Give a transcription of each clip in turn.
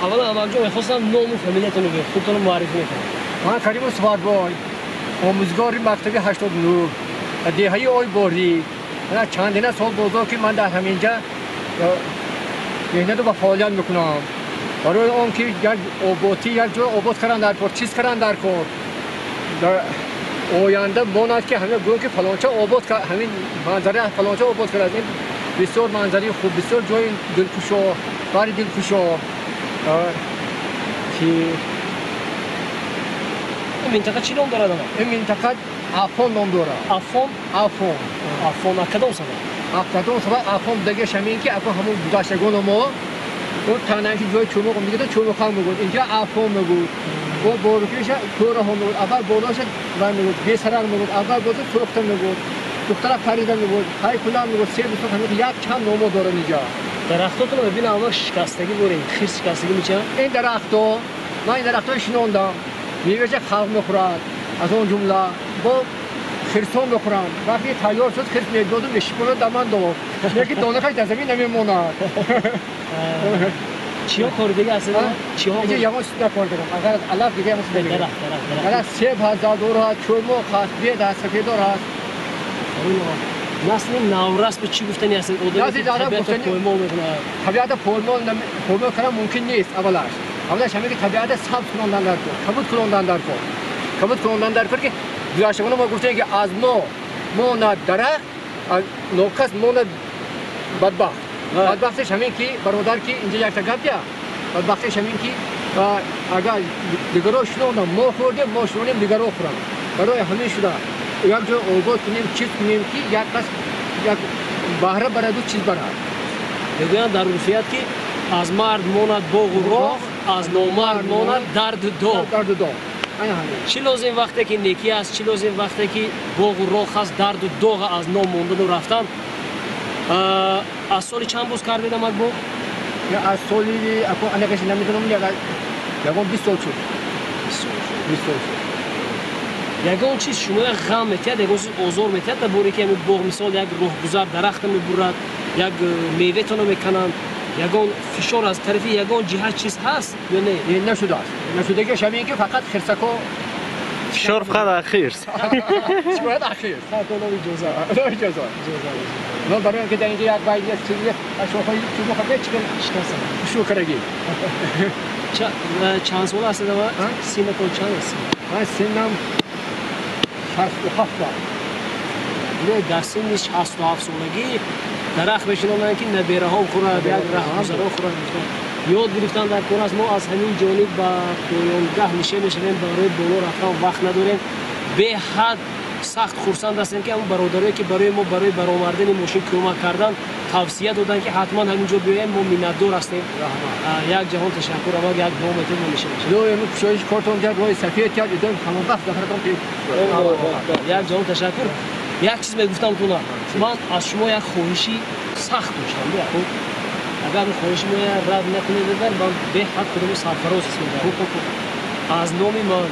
اولا امامجان میخواستم نام و فامیلیتون رو بگید خودتون رو معرفی میکنید. من کریم سواربای آموزگار مکتب 89 دهه آی بوری چندین سال بزرگ که من در همینجا مهنت رو با فعالیت میکنم برای اون که یک آبادی یک جای آباد کردن در کار چیز کردن در کار در آینده ماند که همه گویند که فلانچه آباد کرد همین منظره فلانچه آباد کرد این بسیار منظری خوب بسیار جای دلکشا باری دلکشا که این منطقه چی نام دارد؟ این منطقه افغان نام داره. افغان؟ افغان کدام سبب؟ افغان دیگه شمین که افغان همون گذشتگان ما اون تنهایی جای چومق میگه چومق هم میگه اینجا افغان میگه و باروکیش کوره هم میگه اول بالاش و میگه بیسرار میگه اول باز سرخت میگه دختر پریده میگه های کلا میگه سه دوست هم یک چند نام داره اینجا. درختاتون رو ببینم اما شکستگی برین خیر شکستگی میشه. این درختو من این درختو شنوندم میوه خلق میخورد از اون جمله با خرسان بخورم وقتی تیار شد خرس میدادم میشکنه دمان دو یکی دانه خیلی در زمین نمیموند. چیا کار دیگه هست؟ چیا اینجا یواش نکار دارم اگر علف دیگه هم دیگه اگر سیب هست دور هست چرمق هست بید هست سفیدار هست نسل نورس به چی گفتنی هست؟ طبیعت پایمال میکنه. طبیعت پایمال کردن ممکن نیست اولش همه که طبیعت سبز کنندن در کار کبود کنندن در کار که گذشتگان ما گفتن که از ما ماند درخت نوکس ماند بدبختش همین که برادر که اینجا یک تا گپ دیا بدبختش همین که اگر دیگرها شنوندم ما خوردیم ما شنونیم دیگرها خورم برای همین شده یک جا آباد کنیم چیز کنیم که یک قصد یک بهره برای دو چیز برای میگویند در روفیت که از مرد ماند باغ و راه از نامرد ماند درد داغ چی لازم وقتی که نیکی است چی لازم وقتی که باغ و راه است درد و داغ از نام موندن و رفتن. از سال چند روز کار دیدم باغ؟ از سالی اکو انقش نمیدونم یگان 20 سال شد. 20 سال شد. یگان چیز شما غم میتید یگان چیز آزار میتید در بوری که باغ مثال یک راهگذر درخت میبرد یک میوه تونو میکنند یگان فشار از طرف یگان جهت چیز هست یا نه؟ نشده است. نشده که شبیه که فقط خرسکا فشار فقط اخیر. شاید اخیر. اجازه. نه برای اینکه در اینجا یک باید یک چیزی اشوافایی چیزی خواهد چیکن شو کرگی. چند سال هست دارم؟ سینتون چند است؟ من سینم 67 نه در سن 67 سالگی درخت بشینم که نبیره ها خورد یک راهگذرا خورد یاد گرفتن در کار از ما از همین جانب با پایانگاه میشیم برای بالا رفتن وقت نداریم به حد سخت خرسند هستیم که اون برادرایی که برای ما برای برآوردن ماشین کمک کردن توصیه دادن که حتما همینجا بیایم ما منتدار هستیم. یک جهان تشکر اما یک دو متر نمیشه. دو امروز پیشایش کارتون کرد روی سفید کرد دیدم تمام وقت داخلتون پی. یک جهان تشکر. یک چیز میگفتم تو من از شما یک خواهشی سخت داشتم خب اگر خواهش ما رد نکنید من به حد خودم سرفراز اسم می‌برم. از نام من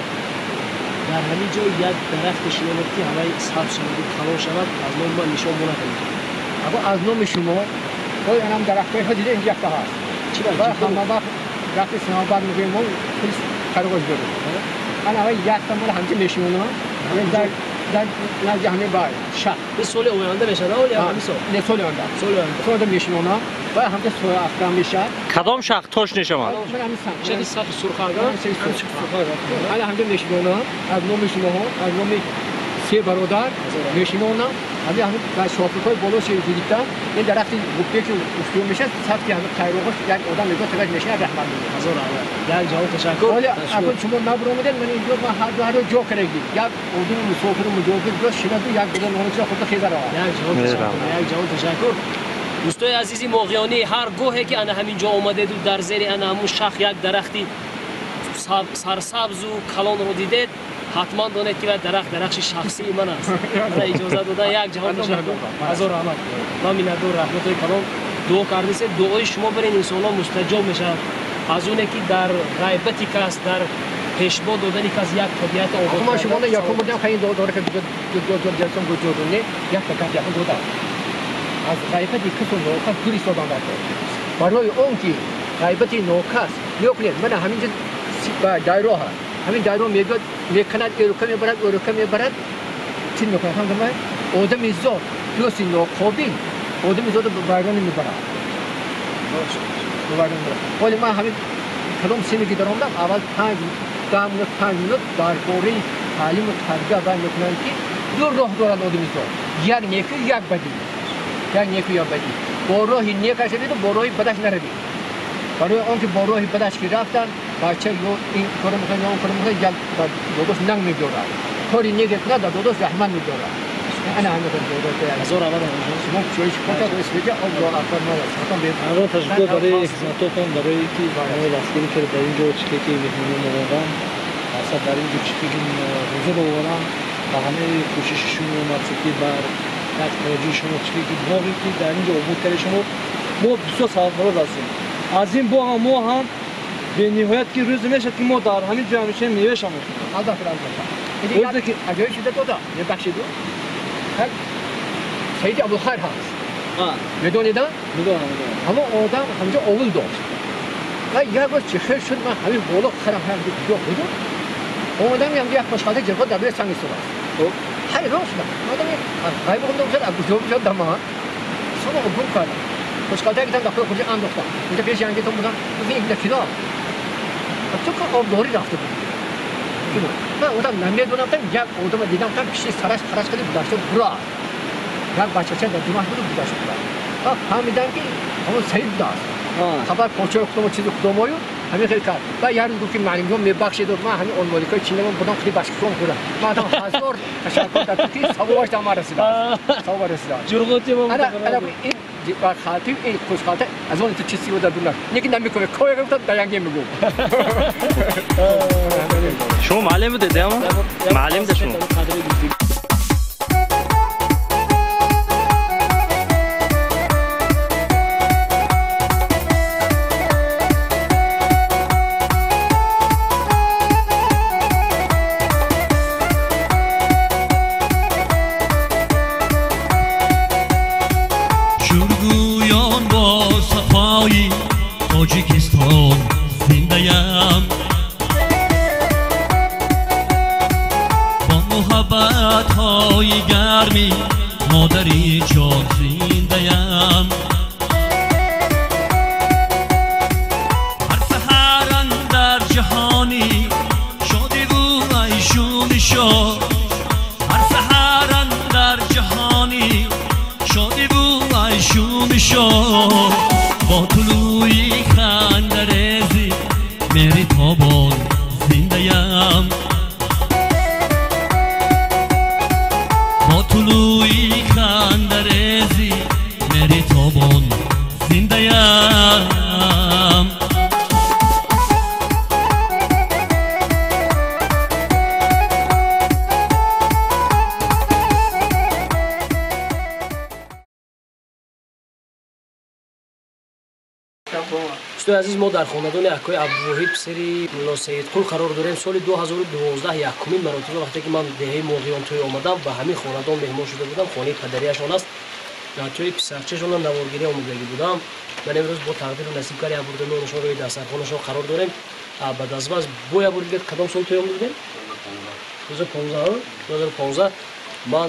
در همین جای یک درخت شنید که هوای سبز شود خلا شود از نام من نشان بکنید. اما از نام شما وای انم درختای ها دیده یک تا هست. چرا همه وقت درخت سنوبر میگیم ما پلیس کارگاز بریم. انا وای یک تا مال همچین نشونه در نزد همه باید شخص به سال آینده میشه نه یا همین سال؟ نه سال آینده میشونه و همه سال افغان میشه. کدام شخص توش نشما؟ من همین چه صف سرخارگان؟ حالا همه میشونه از نام شما از نام سه برادر میشونه همه در شاخه‌های بالا دیدن این درخت گفته که افتو میشه سطحی همه خیروهاش یک آدم نگاه تگاه میشه رحمت میده. هزار یک جواب تشکر. ولی اگر شما نبرامدن من اینجا ما هر دو جا کردیم یک آدم مسافر مجاور جا شده یک بدن نانچه خود خیزه را. یک جواب تشکر. دوستای عزیزی ماغیانی هر گوهی که انا همینجا اومده دو در زیر انا همون شاخ یک درختی سرسبز و کلان رو دیدید حتما دانید که درخت شخصی من است. من اجازه دادن یک جهان تشکر. هزار رحمت. من منتظر رحمت های کلام دعا کردید دعای شما برین انسان مستجاب میشه از اونه که در غیبتی که است در پیشبا دادنی که از یک طبیعت آغاز ما شما نه یکم بودیم خیلی داره که دو جلسه گذاشتنی یک طبیعت دادن از غیبتی که تو نوکس دوری سودان داشت برای اون که غیبتی نوکس yok ne? Bana همینجا دایره ها همین دایره میگه میکند اروکا میبرد چی میکنه هم دم آدم ایزاد دوستی ناقابل آدم ایزاد بایران میبره بایران میبره ولی من همین کلام سینگی دارم اول 5 minut درباره تعلیم و تربیت بیان میکنن که دو راه دارد آدم ایزاد یک نیکی یک بدی با راه نیکش دید و با راه بدش نروید برای آنکه با راه بدش که رفتن بچه یا این کارو میکنه یا اون کارو میکنه جل داداش ننگ میداره کاری نیگه کنه داداش رحمت میداره انا همه داداش هزار اول شما چویش کنید اسمش آب را افر نداره حتما به الان تشکر برای خدمتتون برای اینکه برای دستگیری که در اینجا چیزی که می‌بینیم موندن اصلا در اینجا چیزی که حضور آوردن و همه کوشششون و مقصدی بر یک توجه شما چیزی که باقی که در اینجا عبور کرده شما ما بسیار سعادتمند هستیم از این با ما هم به نهایت که روز میشه که ما در همین جا همیشه میوه شما البته روزی که اجازه شده دادا یه بخشی دو سید ابوالخیر هست میدونید میدونم اما آدم همینجا اول داشت و یک روز چه خیر شد من همین بالا خرم هم جا بودم آدم هم یک خوشحالی جرقه دبیر سنگ سوار حیران شدم آدم های بگم شد ابو جو شد دما شما عبور کردم خوشحالی که داخل خودی انداختم اینجا پیش جنگیتون بودم این دکیلا تو که آبداری رفته بود من آدم نمیدونم یک آدم دیدم که پیش سرش خرج کرده بوداشت برا یک بچه چند دیماش بود بوداشت برا فهمیدم که همون سید داشت خبر پوچه کدوم چیزی کدومایو همین خیلی کرد و یه روز گفت که معلم میبخشید و من همین آلمانیکای چینم بودم خیلی باشکتون کردم من آدم هزار تشکر دادم که سوارش دام رسیدم سوار رسیدم جرقاتی ما انا این خاطر این خوش خاطر از اون تو چیزی بود دادم نیکی نمیکنه کوی گفتم دیانگی میگم شما معلم بودید اما معلم ده شما تاجیکستان زنده‌ام با محبت‌های گرمی مادری جان زنده‌ام هر سحر اندر جهانی شادی و عیشون شاد هر سحر اندر جهانی شادی و عیشون شاد با طلوعی خندرزی میری تابان زنده‌ام با طلوعی خندرزی میری تابان زنده‌ام دوستان عزیز ما در خاندان عکای عبدالواحد پسری ملا سیدقل قرار داریم. سال 2012 یکمین مرتبه وقتی که من دهه موقعیان توی آمدم و همین خاندان مهمان شده بودم. خانه پدریشان است. در توی پسرچه‌شان هم نوارگیری آمادگی بودم. من امروز با تقدیر و نصیب کاری آوردنشون روی دسترخوانشون قرار داریم. بعد از باز بویا بودید کدام سال توی آمدید؟ 2015 من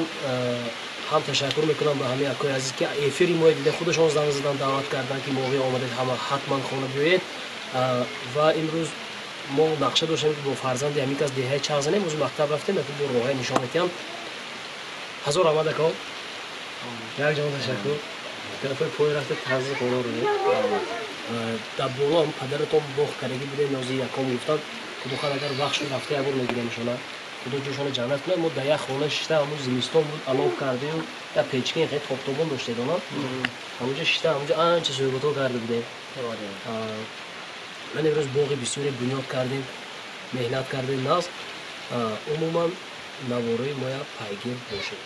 هم تشکر میکنم به همه عکای عزیز که افیری ما دیده خودشون زنگ زدن دعوت کردن که موقع آمدید همه حتما خانه بیایید و امروز ما نقشه داشتیم که با فرزند همین از دهه چه زنیم از مکتب رفتیم با راه نشان میدم. هزار آمد اکا یک جان تشکر طرف پای رفته تازه خانه رو در بالا هم پدرتون باخ کردگی بوده نازی یکم گفتن که بخواد اگر وقت رفته اگر میگیریم شما خدا جوشان جنت کنه. ما در یک خانه شیشته همون زمستان بود الاو کرده و در پیچکه اینقدر توپ داشته دانا همونجا شیشته همونجا آنچه سویگوتو کرده بوده. من امروز باغی بسیاری بنیاد کردیم مهنت کردیم ناز عموما نوارای ما پیگیر باشیم.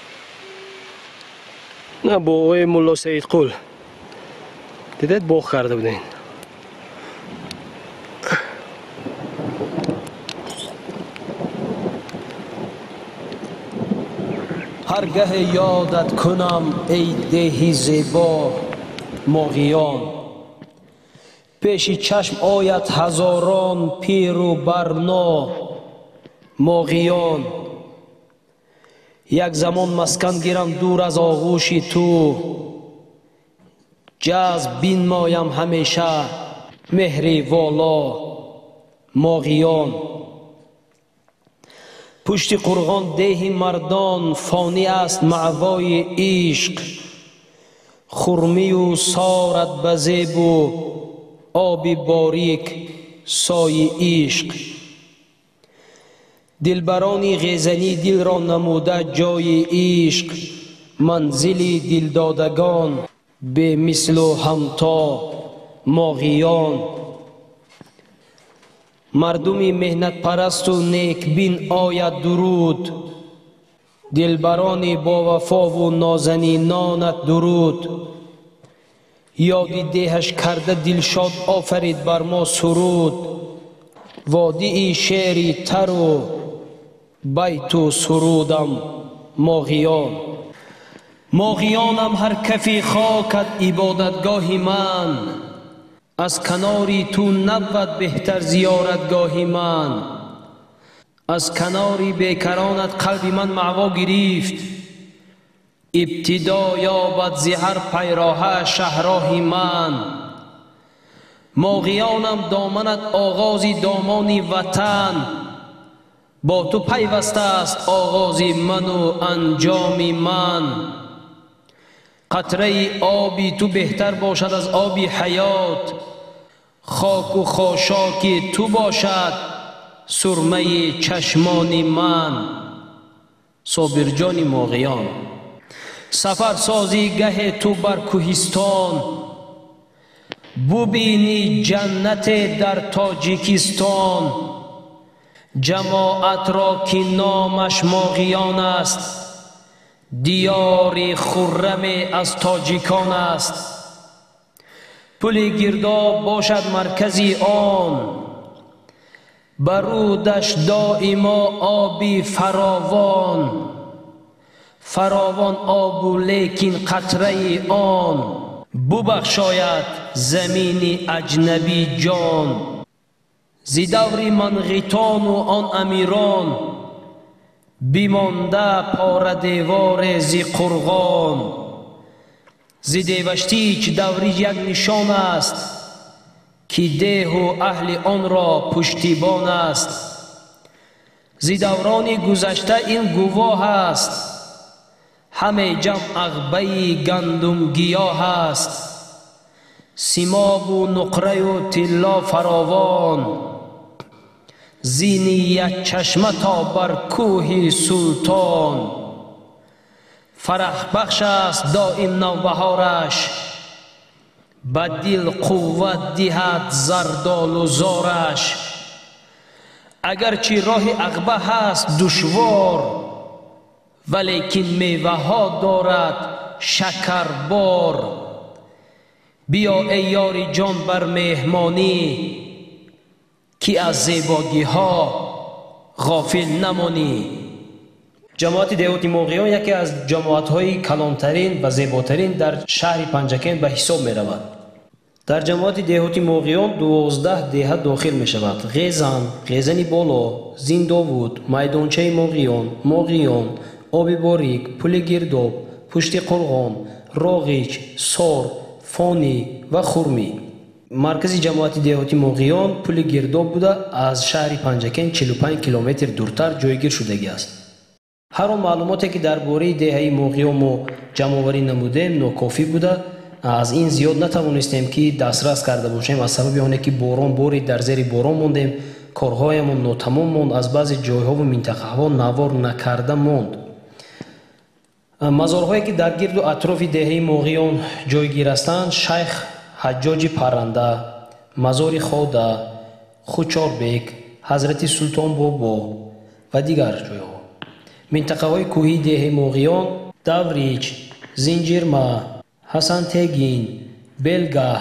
نه با آقای ملا سیدقل دیدید باغ کرده بودین. هرگه یادت کنم ای دهی زیبا ماغیان پیش چشم آید هزاران پیر و برنا ماغیان. یک زمان مسکن گیرم دور از آغوش تو، جذب بینمایم همیشه مهری والا ماغیان. پشت قرغان ده مردان فانی است معوای عشق، خرمی و سارت بزیب و آب باریک سای عشق. دلبرانی غیزنی دل را نموده جای عشق، منزل دلدادگان به مثل و همتا ماغیان. مردمی مهنت پرست و نیک بین آید درود، دلبرانی با وفا و نازنینانت درود. یادی دهش کرده دلشاد آفرید بر ما سرود، وادی شعری تر و بیت و سرودم ماغیان. ماغیانم هر کفی خاکت عبادتگاهی من، از کناری تو نبود بهتر زیارتگاهی من. از کناری بیکرانت قلب من معوا گرفت، ابتدا یابد ز هر پیراه شهراهی من. ماغیانم دامنت آغازی دامان وطن، با تو پیوسته است آغاز من و انجام من. قطره آبی تو بهتر باشد از آب حیات، خاک و خاشاک تو باشد سرمه چشمان من. صابرجان ماغیان. سفر سازی گه تو بر کوهستان، ببینی جنت در تاجیکستان. جماعت را که نامش ماغیان است، دیار خرم از تاجیکان است. پل گرداب باشد مرکزی آن، برودش دائما آبی فراوان. فراوان آب و لیکن قطره آن، ببخشاید زمین اجنبی جان. ز دور منغیتان و آن امیران، بیمانده پاره دیوار ز قرغان. ز دیوشتی که دوری یک نشان است، که ده و اهل آن را پشتیبان است. ز دوران گذشته این گواه است، همه جمع عقبه گندم گیاه است. سیماب و نقره و طلا فراوان، زینی یک چشمه تا بر کوه سلطان. فرح بخش است دائم نوبهارش، به دل قوت دهد زردال و زارش. اگرچه راه عقبه هست دشوار، ولیکن میوه ها دارد شکربار. بیا ای یار جان بر مهمانی، که از زیبایی ها غافل نمانی. جماعت دیهاتی ماغیان یکی از جماعت های کلانترین و زیباترین در شهر پنجکین به حساب می رود. در جماعت دیهاتی ماغیان 12 دیه داخل می شود: غیزن، غیزنی بالا، زین داوود، میدانچه ماغیان، آب باریک، پل گرداب، پشت قرغان، راغیچ، سار، فانی و خرمی. مرکز جماعت دیهاتی ماغیان پل گرداب بوده، از شهر پنجکین 45 کیلومتر دورتر جایگیر شدگی است. هر آن معلوماتی که درباره دیه ماغیان ما جمع‌آوری نمودیم ناکافی بوده. از این زیاد نتوانستیم که دسترس کرده باشیم، از سبب آنکه که باران بارید در زیر باران ماندیم. کارهایمان ناتمام ماند، از بعضی جایها و منطقه‌ها نوار نکرده ماند. مزارهایی که در گرد و اطراف دیه ماغیان جایگیر هستند: شیخ حجاج پرنده، مزار خواده، خوچاربیک، حضرت سلطان بابا و دیگر جایها. منطقه های کوهی دیه ماغیان: دوریچ، زنجیرمه، حسن تگین، بلگه،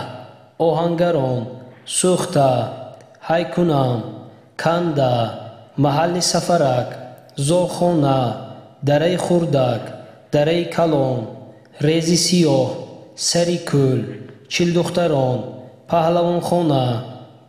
آهنگران، سوخته، هیکنم، کنده، محل سفرک، زاخانه، دره خردک، دره کلان، ریزی سیاه، سری کل، چل دختران، پهلوانخانه،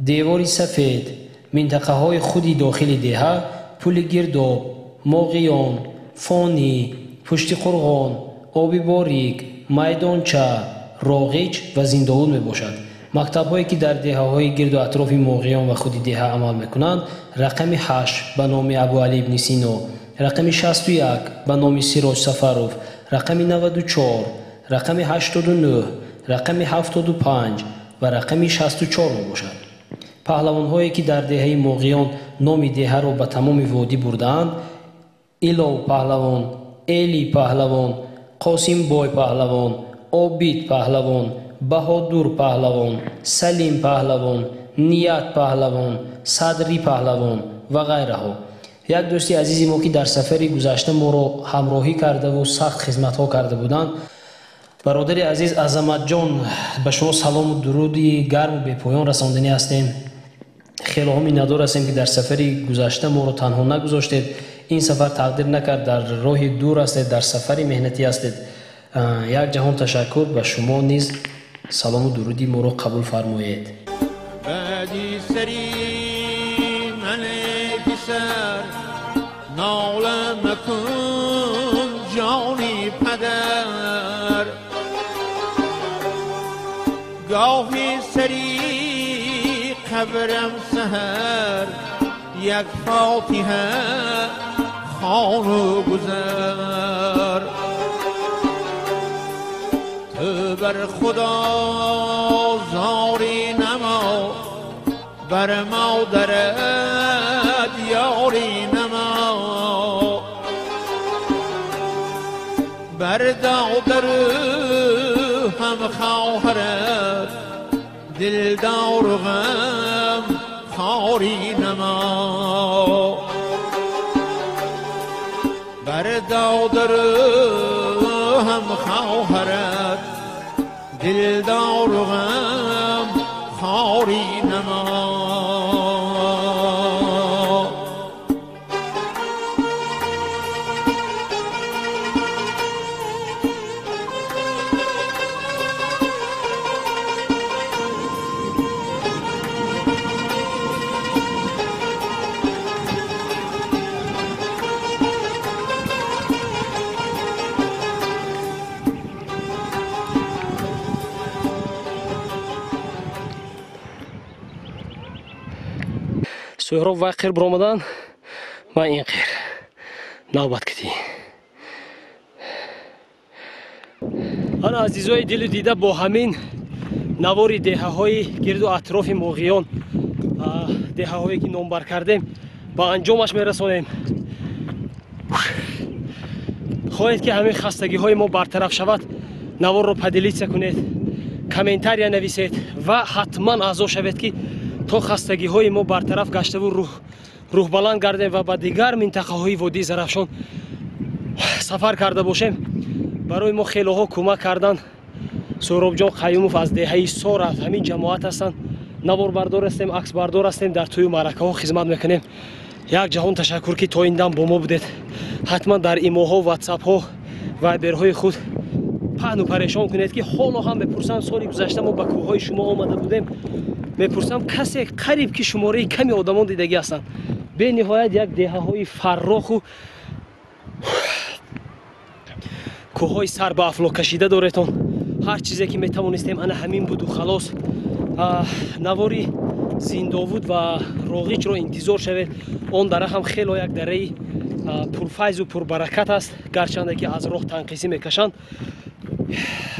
دیواری سفید، منطقه های خودی داخل دهه، پل گرداب، ماغیان، فانی، پشت قرغان، آبی باریک، میدانچه، راغیچ و زندان می باشد. مکتب هایی که در دهه های گرد و اطراف ماغیان و خود دهه عمل میکنند رقم 8 به نام ابو علی ابن سینا، رقم 61 به نام سراج سفروف، رقم 94، رقم 89، رقم 75 و رقم 64 می باشد. پهلوان هایی که در دهه ماغیان نام دهه را به تمام وادی بردند ایلاو پهلوان، ایلی پهلوان، قاسم بای پهلوان، عابد پهلوان، بهادر پهلوان، سلیم پهلوان، نیت پهلوان، صدری پهلوان و غیره ها. یک دوستی عزیزی ما که در سفری گذشته ما را همراهی کرده و سخت خدمت ها کرده بودند، برادر عزیز عظمت جان، به شما سلام و درودی گرم و بی پایان رساندنی هستیم. خیلی میندار هستیم که در سفری گذشته ما را تنها نگذاشتید. این سفر تقدیر نکرد، در راه دور هستید، در سفری مهنتی هستید. یک جهان تشکر. به شما نیز سلام و درودی ما را قبول فرمایید. بعدی سری من پسر ناله مکن جانی پدر، گاهی سری قبرم سهر یک فاتحه خوان و گذر. تو بر خدا زاری نما، بر مادرت یاری نما، بر دادر هم خواهرت دلدار و غم خاری نما، بر دادر هم خواهرت دلدار و غم خاری نما. سهراب وقت خیر برآمدن و این خیر نوبت کردی. آن عزیزای دل و دیده، با همین نوار دهه های گرد و اطراف ماغیان، دهه هایی که نامبر کردیم، با انجامش میرسانیم. خواهید که همین خستگی های ما برطرف شود، نوار رو پدیلیت کنید، کامنتاریا نویسید و حتما اعضا شوید که تا خستگی های ما برطرف گشته و روح بلند گردیم و به دیگر منطقه های وادی زرافشان سفر کرده باشیم. برای ما خیلی ها کمک کردن. سهراب جان قیوموف از دهه سار از همین جماعت هستند. نوار بردار هستیم، عکس بردار هستیم، در توی معرکه ها خدمت میکنیم. یک جهان تشکر که تا این دم با ما بودید. حتما در ایموها، واتساپ ها، وایبر های خود پهن و پریشان کنید که حالا هم بپرسم سالی گذشته ما به کوههای شما آمده بودیم، میپرسم کسی قریب که شماره کمی آدمان دیدگی هستند. به نهایت یک دهه های فراخ و کوههای سر به افلاک کشیده دارتون. هر چیزی که میتوانستیم انا همین بود و خلاص. نواری زینداوود و راغیچ رو انتظار شوید. آن دره هم خیلی یک دره پرفیض و پربرکت است، گرچنده که از راه تنقیسی میکشند.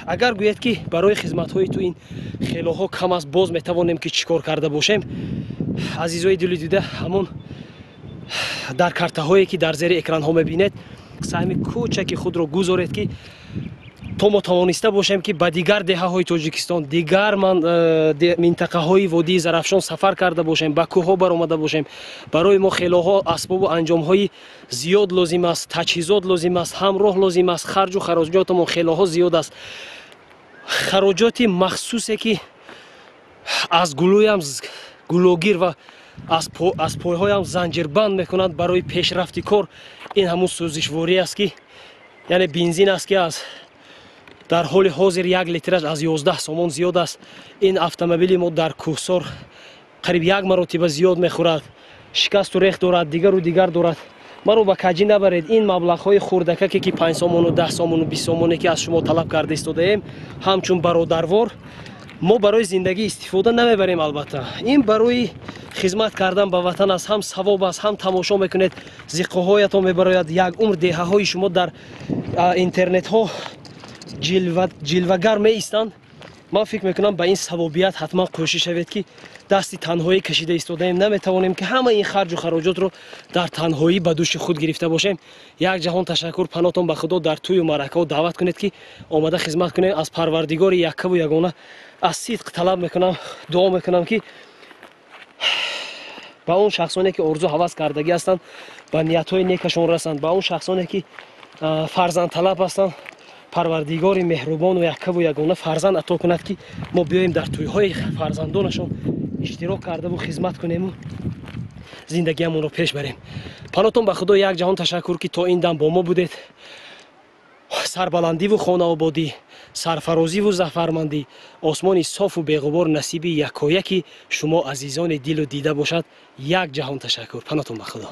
اگر گوید که برای خدمت های تو این خیلی ها کم است، باز میتوانیم که چیکار کرده باشیم. عزیزای دل دیده، همون در کارته هایی که در زیر اکران ها میبینید، سهم کوچکی خود رو گذارید که تا ما توانسته باشیم که به دیگر دهه های تاجیکستان، دیگر منطقه های وادی زرافشان سفر کرده باشیم، به کوه ها برآمده باشیم. برای ما خیلی ها اسباب و انجام های زیاد لازم است، تجهیزات لازم است، همراه لازم است، خرج و خراجات ما خیلی ها زیاد است. خراجات مخصوصی که از گلویم گلوگیر و از پایهایم زنجیربند میکنند برای پیشرفت کار. این همون سوزشواری است که یعنی بنزین است که از дар ҳоли ҳозир 1 литраш аз 11 сомон зиёд аст. ин автомобили мо дар Кӯҳсор қариб 1 маротиба зиёд мехӯрад. Шикасту рех дорад, дигару дигар дорад. маро ба каҷӣ набаред. ин маблағҳои хурдакаке ки 5 сомону 10 сомону 20 сомоне ки аз шумо талаб карда истодаем, ҳамчун бародарвор мо барои зиндагӣ истифода намебарем. албатта ин барои хизмат кардан ба ватан аст. ҳам савоб аст, ҳам тамошо мекунед, зиққоҳоятон мебарояд. як умр деҳаҳои шумо дар интернетҳо ҷилвагар меистанд. ман фикр мекунам ба ин савобият ҳатман кӯшиш шавед ки дасти танҳоӣ кашида истодаем. наметавонем ки ҳама ин харҷу хароҷотро дар танҳоӣ ба дӯши худ гирифта бошем. як ҷаҳон ташаккур, панотон ба худо. дар тӯю маъракаҳо даъват кунед ки омада хизмат кунем. аз парвардигори яккаву ягона аз сидқ талаб мекунам, дуо мекунам ки ба он шахсоне ки орзу ҳавас кардагӣ ҳастанд ба ниятҳои некашон расанд. ба он шахсоне ки фарзандталаб ҳастанд, парвардигори меҳрубону яккаву ягона фарзанд ато кунад ки мо биёем дар тӯйҳои фарзандонашон иштирок кардаву хизмат кунему, зиндагиамонро пеш барем. панотон ба худо як ҷаҳон ташаккур ки то ин дам бо мо будед. сарбаландиву хонаободӣ, сарфарозиву зафармандӣ, осмони софу беғубор насиби якояки шумо азизони дилу дида бошад. як ҷаҳон ташаккур. панотон ба худо.